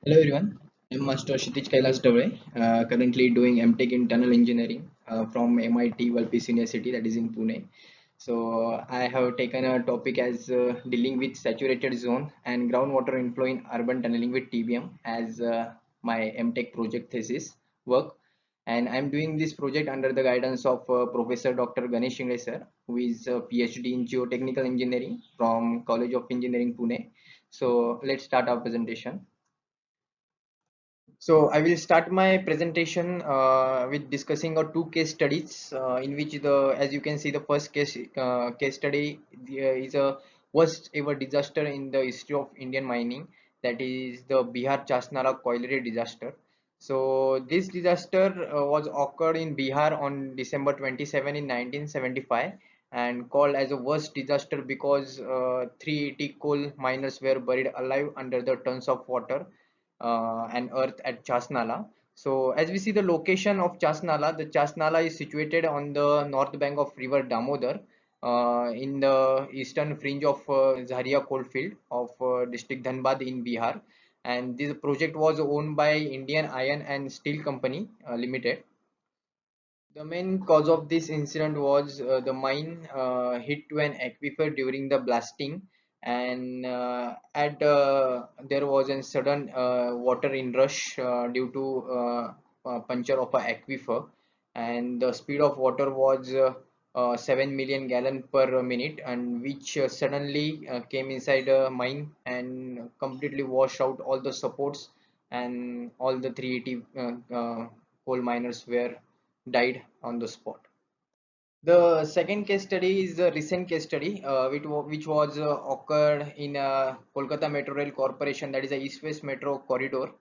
Hello everyone, I'm Master Kshitij Kailas Dave, currently doing MTech in Tunnel Engineering from MIT Valpis University, that is in Pune. So I have taken a topic as dealing with saturated zone and groundwater inflow in urban tunneling with TBM as my MTech project thesis work. And I'm doing this project under the guidance of Professor Dr. Ganesh Shingle sir, who is a PhD in Geotechnical Engineering from College of Engineering Pune. So let's start our presentation. So I will start my presentation with discussing two case studies in which as you can see, the first case study is a worst ever disaster in the history of Indian mining. That is the Bihar Chasnala Colliery disaster. So this disaster was occurred in Bihar on December 27 in 1975 and called as a worst disaster because 380 coal miners were buried alive under the tons of water and earth at Chasnala. So as we see the location of Chasnala, the Chasnala is situated on the north bank of river Damodar in the eastern fringe of Zaharia coalfield of district Dhanbad in Bihar. And this project was owned by Indian Iron and Steel Company Limited. The main cause of this incident was the mine hit to an aquifer during the blasting, and there was a sudden water inrush due to puncture of an aquifer, and the speed of water was 7 million gallon per minute, and which suddenly came inside a mine and completely washed out all the supports, and all the 380 coal miners were died on the spot. The second case study is a recent case study which was occurred in Kolkata Metro Rail Corporation, that is a East-West Metro corridor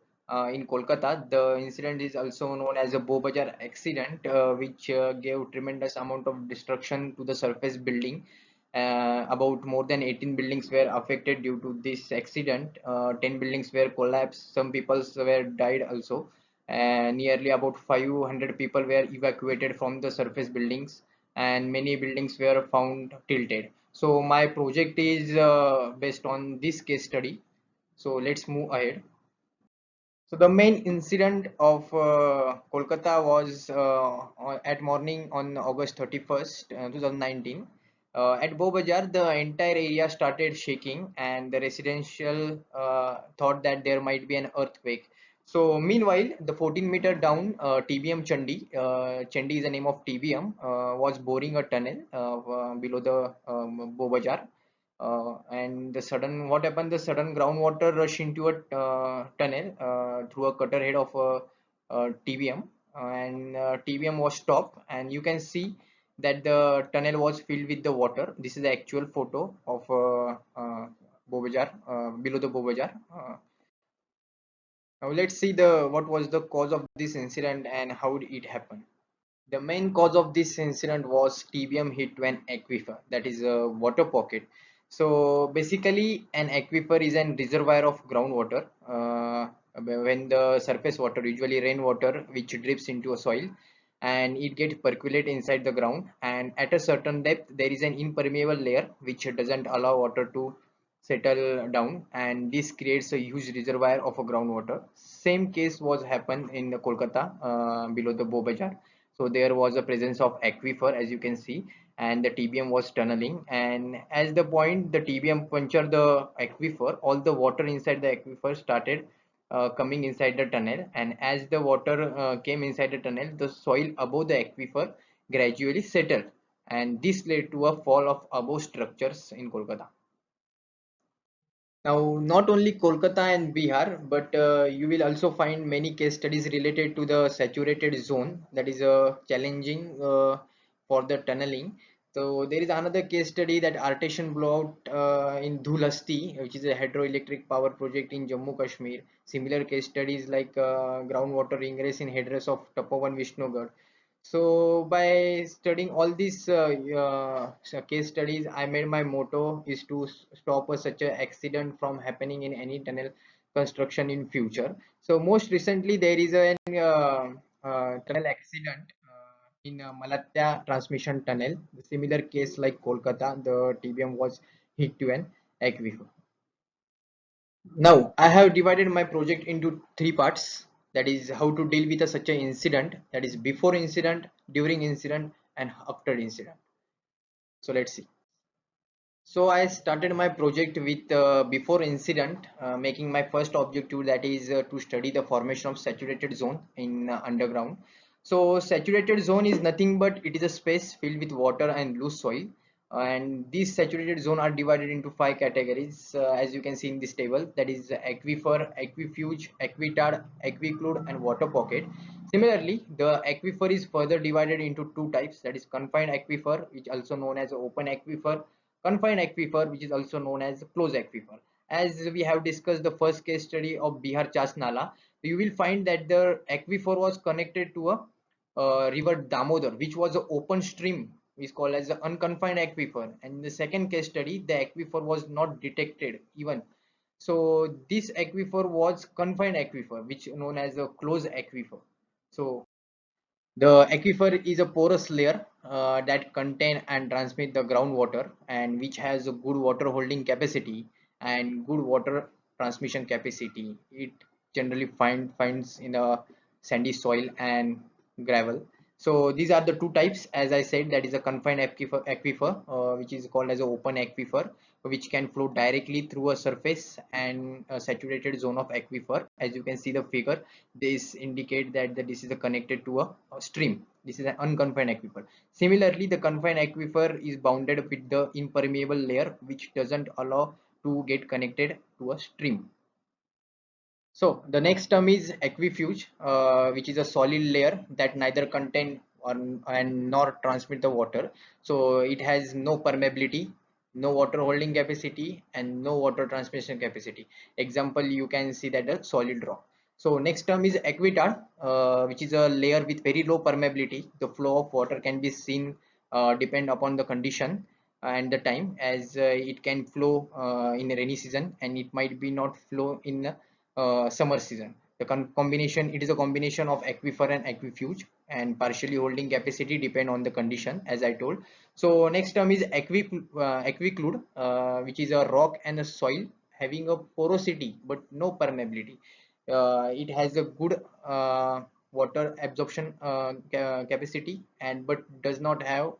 in Kolkata. The incident is also known as a Bowbazar accident, which gave tremendous amount of destruction to the surface building. About more than 18 buildings were affected due to this accident. 10 buildings were collapsed. Some people were died also. Nearly about 500 people were evacuated from the surface buildings, and many buildings were found tilted. So my project is based on this case study. So let's move ahead. So the main incident of Kolkata was at morning on August 31st, 2019. At Bowbazar, the entire area started shaking, and the residential thought that there might be an earthquake. So meanwhile, the 14-meter down TBM Chandi is the name of TBM, was boring a tunnel below the Bowbazar, and the sudden what happened, the sudden groundwater rush into a tunnel through a cutter head of a TBM, and TBM was stopped, and you can see that the tunnel was filled with the water. This is the actual photo of Bowbazar, below the Bowbazar. Now let's see the what was the cause of this incident and how it happened. The main cause of this incident was TBM hit to an aquifer, that is a water pocket. So basically, an aquifer is an reservoir of groundwater when the surface water, usually rainwater, which drips into a soil, and it gets percolate inside the ground. And at a certain depth, there is an impermeable layer which doesn't allow water to settle down, and this creates a huge reservoir of a groundwater. Same case was happened in the Kolkata below the Bowbazar. So there was a presence of aquifer, as you can see, and the TBM was tunneling, and as the point the TBM punctured the aquifer, all the water inside the aquifer started coming inside the tunnel, and as the water came inside the tunnel, the soil above the aquifer gradually settled, and this led to a fall of above structures in Kolkata. Now, not only Kolkata and Bihar, but you will also find many case studies related to the saturated zone, that is challenging for the tunneling. So there is another case study, that artesian blowout in Dhulhasti, which is a hydroelectric power project in Jammu Kashmir. Similar case studies like groundwater ingress in headrace of Tapovan Vishnugarh. So by studying all these case studies, I made my motto is to stop such a accident from happening in any tunnel construction in future. So most recently there is a tunnel accident in Malatya transmission tunnel. The similar case like Kolkata, the TBM was hit to an aquifer. Now I have divided my project into three parts. That is how to deal with such an incident. That is before incident, during incident, and after incident. So let's see. So I started my project with before incident, making my first objective, that is to study the formation of saturated zone in underground. So saturated zone is nothing but it is a space filled with water and loose soil. And these saturated zone are divided into five categories, as you can see in this table. That is aquifer, aquifuge, aquitard, aquiclude, and water pocket. Similarly, the aquifer is further divided into two types. That is confined aquifer, which also known as open aquifer, confined aquifer, which is also known as closed aquifer. As we have discussed the first case study of Bihar Chas Nala, you will find that the aquifer was connected to a river Damodar, which was an open stream, is called as the unconfined aquifer. And in the second case study, the aquifer was not detected even. So this aquifer was confined aquifer, which known as a closed aquifer. So the aquifer is a porous layer that contain and transmit the groundwater, and which has a good water holding capacity and good water transmission capacity. It generally finds in a sandy soil and gravel. So these are the two types, as I said, that is a confined aquifer, which is called as an open aquifer, which can flow directly through a surface, and a saturated zone of aquifer. As you can see the figure, this indicate that this is a connected to a stream. This is an unconfined aquifer. Similarly, the confined aquifer is bounded with the impermeable layer, which doesn't allow to get connected to a stream. So the next term is aquifuge, which is a solid layer that neither contain or and nor transmit the water. So it has no permeability, no water holding capacity, and no water transmission capacity. Example, you can see that the solid rock. So next term is aquitard, which is a layer with very low permeability. The flow of water can be seen depend upon the condition and the time, as it can flow in a rainy season, and it might be not flow in summer season. The combination, it is a combination of aquifer and aquifuge, and partially holding capacity depend on the condition, as I told. So next term is aquiclude, which is a rock and a soil having a porosity but no permeability. It has a good water absorption capacity, and but does not have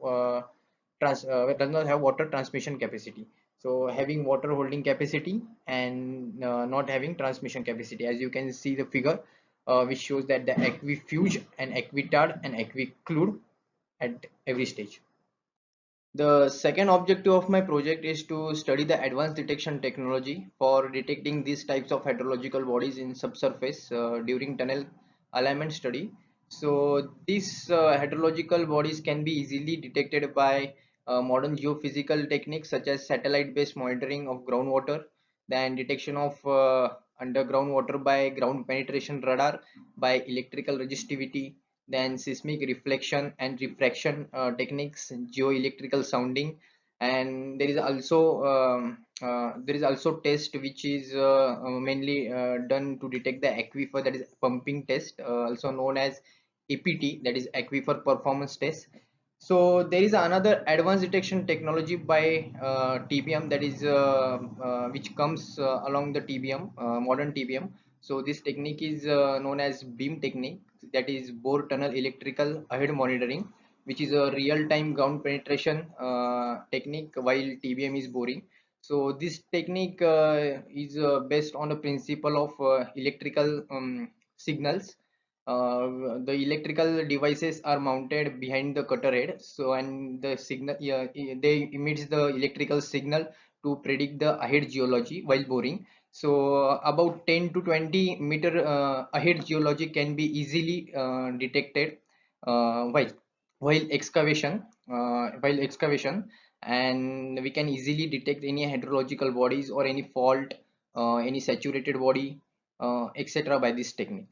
water transmission capacity. So having water holding capacity and not having transmission capacity, as you can see the figure, which shows that the aquifuge and aquitard and aquiclude at every stage. The second objective of my project is to study the advanced detection technology for detecting these types of hydrological bodies in subsurface during tunnel alignment study. So these hydrological bodies can be easily detected by modern geophysical techniques such as satellite-based monitoring of groundwater, then detection of underground water by ground penetration radar, by electrical resistivity, then seismic reflection and refraction techniques, geoelectrical sounding, and there is also test which is mainly done to detect the aquifer, that is pumping test, also known as APT, that is aquifer performance test. So there is another advanced detection technology by TBM, that is which comes along the TBM, modern TBM. So this technique is known as beam technique, that is bore tunnel electrical ahead monitoring, which is a real-time ground penetration technique while TBM is boring. So this technique is based on the principle of electrical signals. The electrical devices are mounted behind the cutter head, so and the signal, yeah, they emits the electrical signal to predict the ahead geology while boring. So about 10 to 20 meter ahead geology can be easily detected uh, while while excavation, and we can easily detect any hydrological bodies or any fault, any saturated body, etc. by this technique.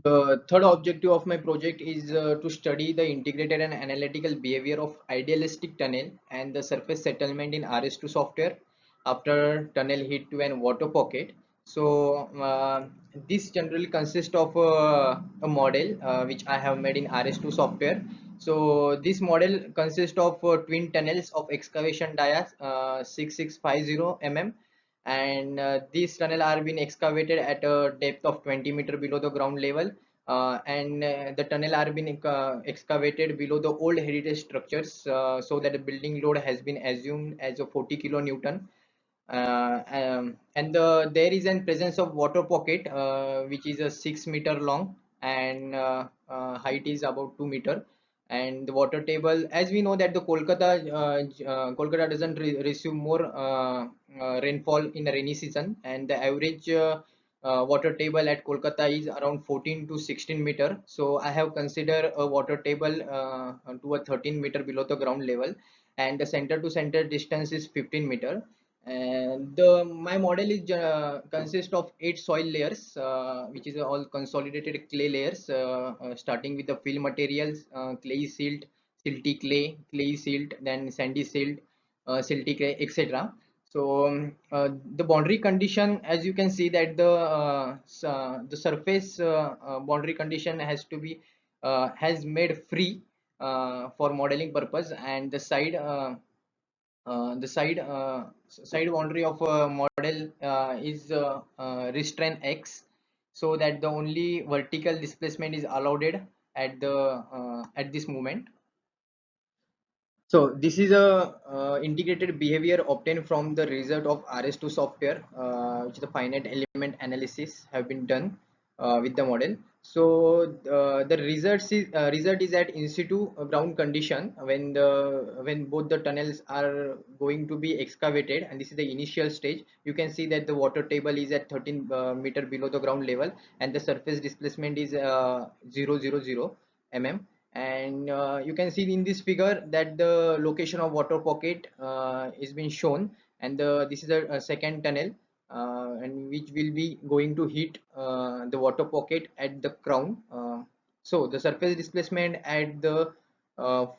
The third objective of my project is to study the integrated and analytical behavior of idealistic tunnel and the surface settlement in RS2 software after tunnel hit to an water pocket. So this generally consists of a model which I have made in RS2 software. So this model consists of twin tunnels of excavation dia 6650 mm, and these tunnel are being excavated at a depth of 20 meter below the ground level, and the tunnel are being excavated below the old heritage structures, so that the building load has been assumed as a 40 kilonewton. There is an presence of water pocket, which is a 6 meter long, and height is about 2 meter. And the water table, as we know that the Kolkata doesn't receive more rainfall in the rainy season, and the average water table at Kolkata is around 14 to 16 meter. So I have considered a water table to a 13 meter below the ground level, and the center to center distance is 15 meter. And the my model is consists of 8 soil layers, which is all consolidated clay layers, starting with the fill materials, clay silt, silty clay, clay silt, then sandy silt, silty clay, etc. So the boundary condition, as you can see that the surface boundary condition has made free for modeling purpose, and the side boundary of a model is restraint x, so that the only vertical displacement is allowed at this moment. So this is a integrated behavior obtained from the result of RS2 software, which is the finite element analysis have been done with the model. So the result is at in situ ground condition when both the tunnels are going to be excavated, and this is the initial stage. You can see that the water table is at 13 meter below the ground level, and the surface displacement is 000 mm. And you can see in this figure that the location of water pocket is been shown, and this is a second tunnel, and which will be going to hit the water pocket at the crown. So the surface displacement at the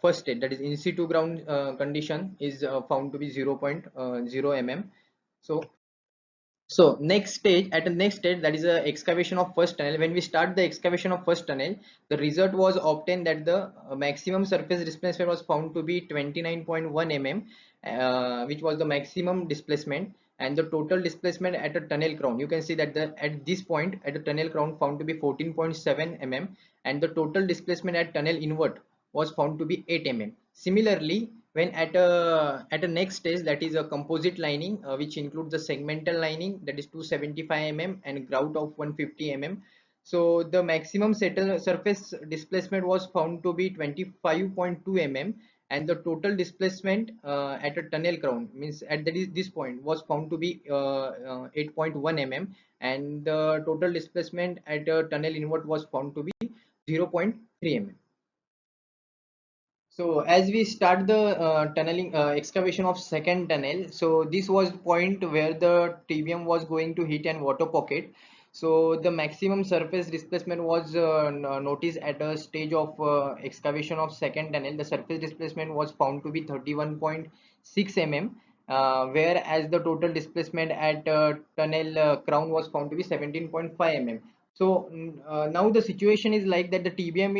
first state, that is in situ ground condition, is found to be 0.0 mm. So next stage, at the next stage, that is a excavation of first tunnel. When we start the excavation of first tunnel, the result was obtained that the maximum surface displacement was found to be 29.1 mm, which was the maximum displacement, and the total displacement at a tunnel crown. You can see that at this point at the tunnel crown found to be 14.7 mm, and the total displacement at tunnel invert was found to be 8 mm. Similarly, when at a next stage, that is a composite lining, which includes the segmental lining, that is 275 mm, and grout of 150 mm. So the maximum surface displacement was found to be 25.2 mm, and the total displacement at a tunnel crown, means at this point, was found to be 8.1 mm, and the total displacement at a tunnel invert was found to be 0.3 mm. So as we start the tunneling excavation of second tunnel, so this was point where the TBM was going to hit an water pocket. So the maximum surface displacement was noticed at a stage of excavation of second tunnel. The surface displacement was found to be 31.6 mm, whereas the total displacement at tunnel crown was found to be 17.5 mm. So now the situation is like that the TBM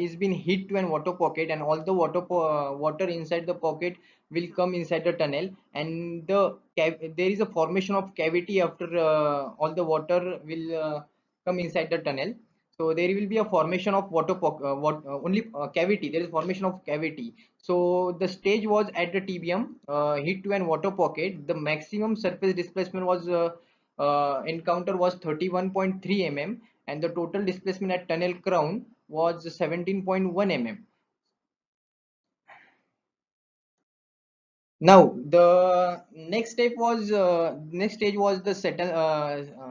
is being hit to an water pocket, and all the water inside the pocket will come inside the tunnel, and there is a formation of cavity after all the water will come inside the tunnel. So there will be a formation of only cavity. There is formation of cavity. So the stage was at the TBM hit to an water pocket. The maximum surface displacement was encounter was 31.3 mm, and the total displacement at tunnel crown was 17.1 mm. Now the next stage was the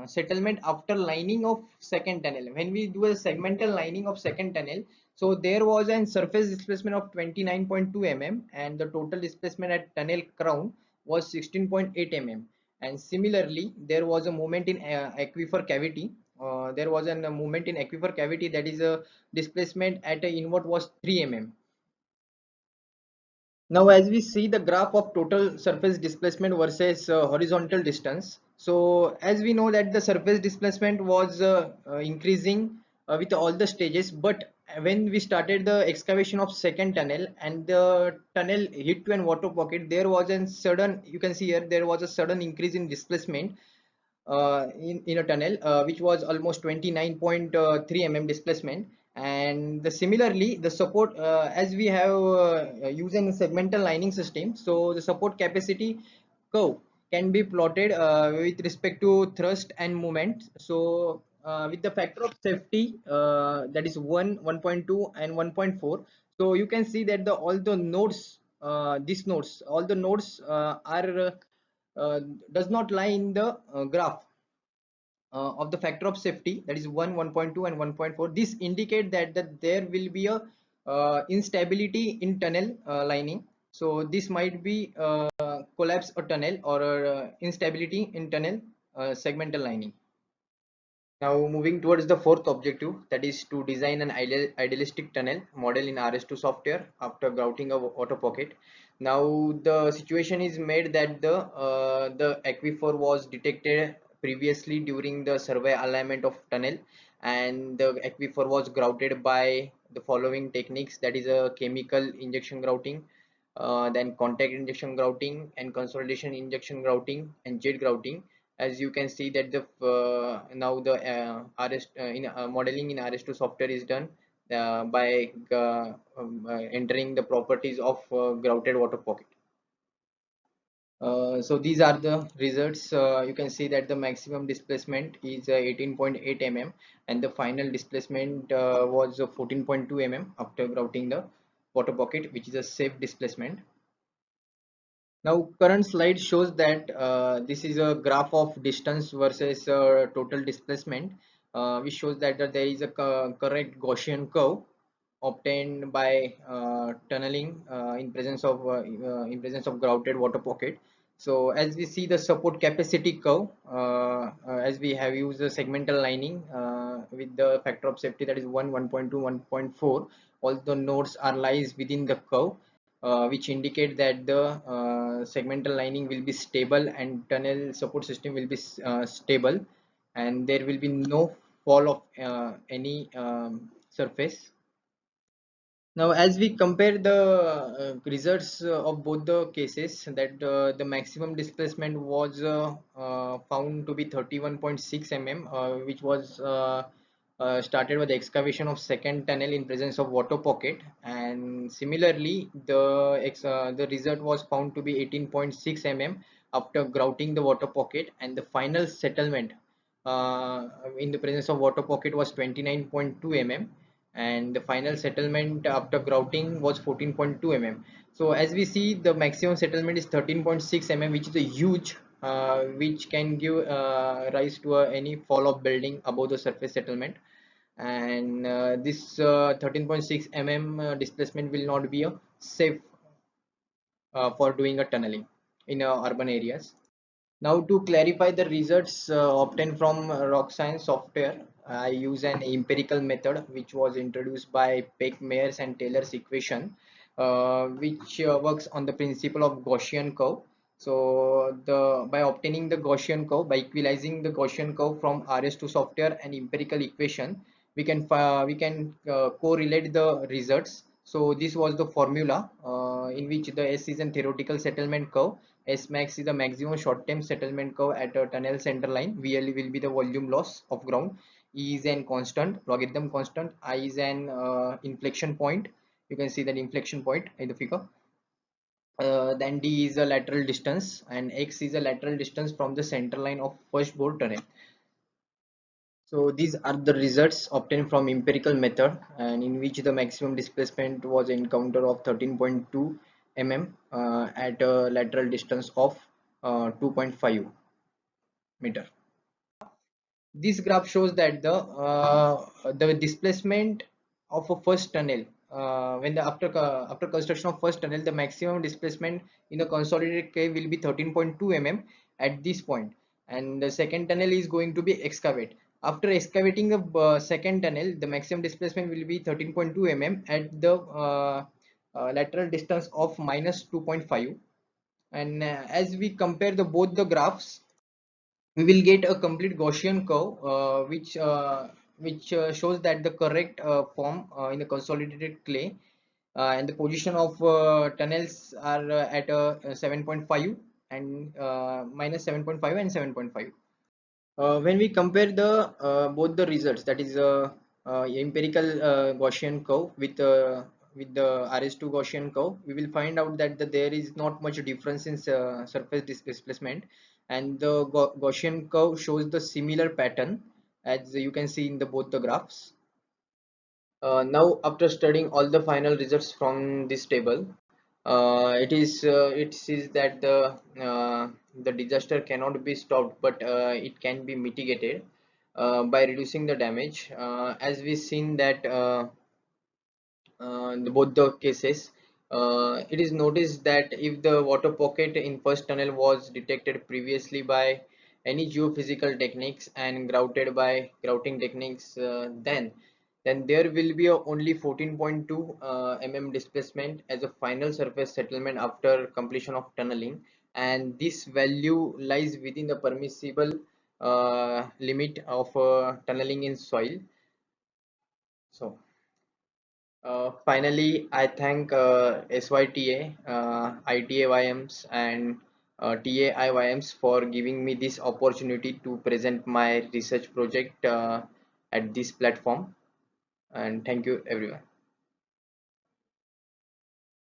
settlement after lining of second tunnel. When we do a segmental lining of second tunnel, so there was an surface displacement of 29.2 mm, and the total displacement at tunnel crown was 16.8 mm. And similarly, there was a movement in aquifer cavity. There was a movement in aquifer cavity, that is a displacement at a invert was 3 mm. Now, as we see the graph of total surface displacement versus horizontal distance, so as we know that the surface displacement was increasing with all the stages, but when we started the excavation of second tunnel and the tunnel hit to an water pocket, there was a sudden, you can see here, there was a sudden increase in displacement in a tunnel, which was almost 29.3 mm displacement. And similarly the support, as we have using segmental lining system, so the support capacity curve can be plotted with respect to thrust and moment. So with the factor of safety, that is 1, 1.2 and 1.4. So you can see that the all the nodes, these nodes, all the nodes are uh, does not lie in the graph of the factor of safety, that is 1, 1.2 and 1.4. This indicate that there will be a instability in tunnel lining. So this might be collapse a tunnel or instability in tunnel segmental lining. Now moving towards the fourth objective, that is to design an idealistic tunnel model in RS2 software after grouting a water pocket. Now the situation is made that the aquifer was detected previously during the survey alignment of tunnel, and the aquifer was grouted by the following techniques, that is a chemical injection grouting, then contact injection grouting and consolidation injection grouting and jet grouting. As you can see that the now the RS in modeling in RS2 software is done by entering the properties of grouted water pocket. So these are the results. You can see that the maximum displacement is 18.8 mm and the final displacement was 14.2 mm after grouting the water pocket, which is a safe displacement. Now current slide shows that this is a graph of distance versus total displacement, which shows that there is a correct Gaussian curve obtained by tunneling in presence of grouted water pocket. So as we see the support capacity curve, as we have used the segmental lining with the factor of safety, that is 1, 1.2, 1.4, all the nodes are lies within the curve, which indicate that the segmental lining will be stable and tunnel support system will be stable, and there will be no fall of any surface. Now as we compare the results of both the cases, that the maximum displacement was found to be 31.6 mm, which was started with the excavation of second tunnel in presence of water pocket, and similarly the result was found to be 18.6 mm after grouting the water pocket, and the final settlement in the presence of water pocket was 29.2 mm, and the final settlement after grouting was 14.2 mm. So as we see, the maximum settlement is 13.6 mm, which is a huge, which can give rise to any fall of building above the surface settlement. And this 13.6 mm displacement will not be a safe for doing a tunneling in urban areas. Now to clarify the results obtained from rock science software, I use an empirical method which was introduced by Peck, Mayers and Taylor's equation, which works on the principle of Gaussian curve. So by obtaining the Gaussian curve, by equalizing the Gaussian curve from RS2 software and empirical equation, we can correlate the results. So this was the formula in which the S is a theoretical settlement curve, S max is the maximum short-term settlement curve at a tunnel center line. VL will be the volume loss of ground. E is an constant, logarithm constant. I is an inflection point. You can see that inflection point in the figure. Then D is a lateral distance, and X is a lateral distance from the center line of first bore tunnel. So these are the results obtained from empirical method, and in which the maximum displacement was encounter of 13.2 mm at a lateral distance of 2.5 meter. This graph shows that the displacement of a first tunnel, when the after construction of first tunnel, the maximum displacement in the consolidated cave will be 13.2 mm at this point, and the second tunnel is going to be excavate. After excavating the second tunnel, the maximum displacement will be 13.2 mm at the lateral distance of minus 2.5. And as we compare the both the graphs, we will get a complete Gaussian curve, which which shows that the correct form in the consolidated clay, and the position of tunnels are at 7.5 and minus 7.5 and 7.5. When we compare the both the results, that is empirical Gaussian curve with the RS2 Gaussian curve, we will find out that there is not much difference in surface displacement, and the Gaussian curve shows the similar pattern as you can see in the both the graphs. Now, after studying all the final results from this table, it says that the disaster cannot be stopped, but it can be mitigated by reducing the damage. As we seen that both the cases, it is noticed that if the water pocket in first tunnel was detected previously by any geophysical techniques and grouted by grouting techniques, then there will be only 14.2 mm displacement as a final surface settlement after completion of tunneling, and this value lies within the permissible limit of tunneling in soil. So finally, I thank SYTA, ITAYMs, and TAIYMs for giving me this opportunity to present my research project at this platform. And thank you, everyone.